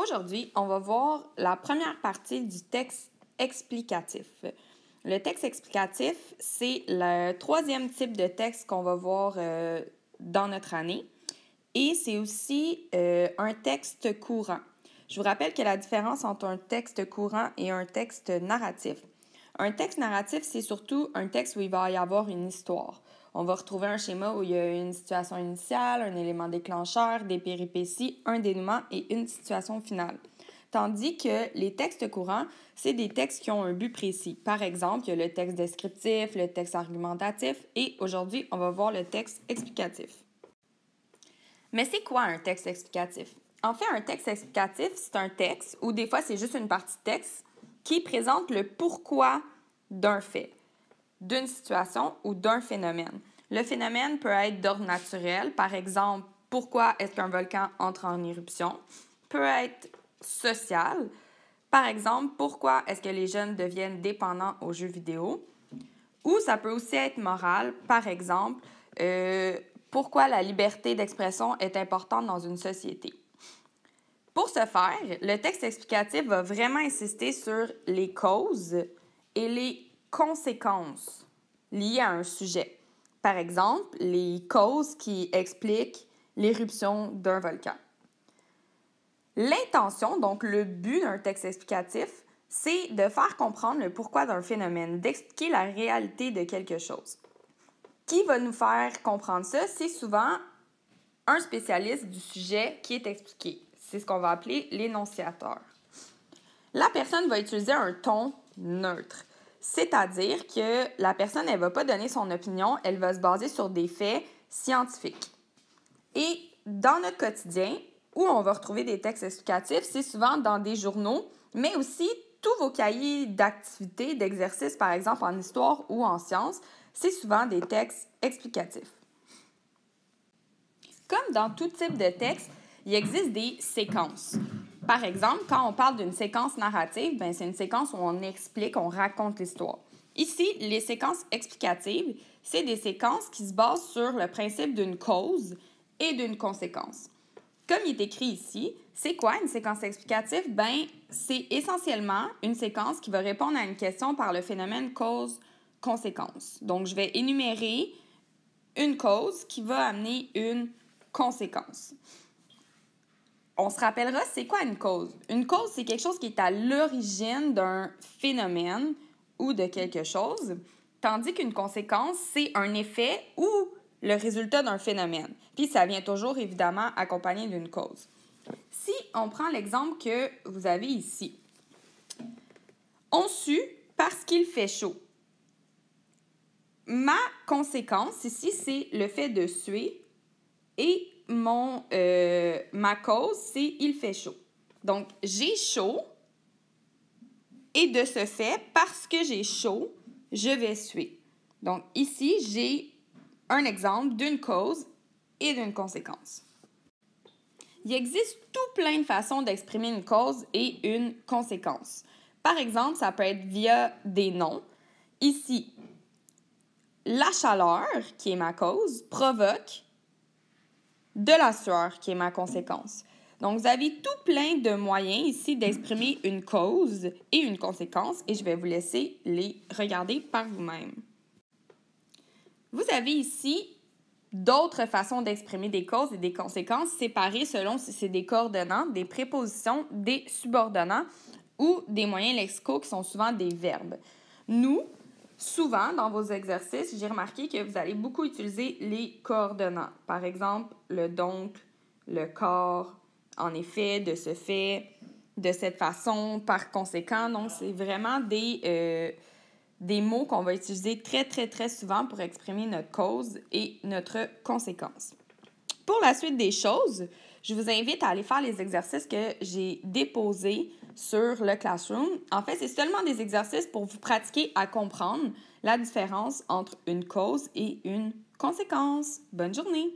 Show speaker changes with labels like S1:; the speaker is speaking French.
S1: Aujourd'hui, on va voir la première partie du texte explicatif. Le texte explicatif, c'est le troisième type de texte qu'on va voir dans notre année et c'est aussi un texte courant. Je vous rappelle que la différence entre un texte courant et un texte narratif. Un texte narratif, c'est surtout un texte où il va y avoir une histoire. On va retrouver un schéma où il y a une situation initiale, un élément déclencheur, des péripéties, un dénouement et une situation finale. Tandis que les textes courants, c'est des textes qui ont un but précis. Par exemple, il y a le texte descriptif, le texte argumentatif et aujourd'hui, on va voir le texte explicatif. Mais c'est quoi un texte explicatif? En fait, un texte explicatif, c'est un texte, ou des fois c'est juste une partie de texte, qui présente le pourquoi d'un fait, d'une situation ou d'un phénomène. Le phénomène peut être d'ordre naturel, par exemple, pourquoi est-ce qu'un volcan entre en éruption, peut être social, par exemple, pourquoi est-ce que les jeunes deviennent dépendants aux jeux vidéo, ou ça peut aussi être moral, par exemple, pourquoi la liberté d'expression est importante dans une société. Pour ce faire, le texte explicatif va vraiment insister sur les causes et les conséquences liées à un sujet. Par exemple, les causes qui expliquent l'éruption d'un volcan. L'intention, donc le but d'un texte explicatif, c'est de faire comprendre le pourquoi d'un phénomène, d'expliquer la réalité de quelque chose. Qui va nous faire comprendre ça? C'est souvent un spécialiste du sujet qui est expliqué. C'est ce qu'on va appeler l'énonciateur. La personne va utiliser un ton neutre, c'est-à-dire que la personne, elle ne va pas donner son opinion, elle va se baser sur des faits scientifiques. Et dans notre quotidien, où on va retrouver des textes explicatifs, c'est souvent dans des journaux, mais aussi tous vos cahiers d'activités, d'exercices, par exemple en histoire ou en sciences, c'est souvent des textes explicatifs. Comme dans tout type de texte, il existe des séquences. Par exemple, quand on parle d'une séquence narrative, c'est une séquence où on explique, on raconte l'histoire. Ici, les séquences explicatives, c'est des séquences qui se basent sur le principe d'une cause et d'une conséquence. Comme il est écrit ici, c'est quoi une séquence explicative? C'est essentiellement une séquence qui va répondre à une question par le phénomène cause-conséquence. Donc, je vais énumérer une cause qui va amener une conséquence. On se rappellera, c'est quoi une cause? Une cause, c'est quelque chose qui est à l'origine d'un phénomène ou de quelque chose, tandis qu'une conséquence, c'est un effet ou le résultat d'un phénomène. Puis ça vient toujours, évidemment, accompagné d'une cause. Si on prend l'exemple que vous avez ici, on sue parce qu'il fait chaud. Ma conséquence ici, c'est le fait de suer et ma cause, c'est il fait chaud. Donc, j'ai chaud et de ce fait, parce que j'ai chaud, je vais suer. Donc, ici, j'ai un exemple d'une cause et d'une conséquence. Il existe tout plein de façons d'exprimer une cause et une conséquence. Par exemple, ça peut être via des noms. Ici, la chaleur, qui est ma cause, provoque de la sueur, qui est ma conséquence. Donc, vous avez tout plein de moyens ici d'exprimer une cause et une conséquence et je vais vous laisser les regarder par vous-même. Vous avez ici d'autres façons d'exprimer des causes et des conséquences séparées selon si c'est des coordonnants, des prépositions, des subordonnants ou des moyens lexicaux qui sont souvent des verbes. Nous, souvent, dans vos exercices, j'ai remarqué que vous allez beaucoup utiliser les coordonnants. Par exemple, le donc, le car, en effet, de ce fait, de cette façon, par conséquent. Donc, c'est vraiment des mots qu'on va utiliser très, très, très souvent pour exprimer notre cause et notre conséquence. Pour la suite des choses, je vous invite à aller faire les exercices que j'ai déposés sur le Classroom. En fait, c'est seulement des exercices pour vous pratiquer à comprendre la différence entre une cause et une conséquence. Bonne journée!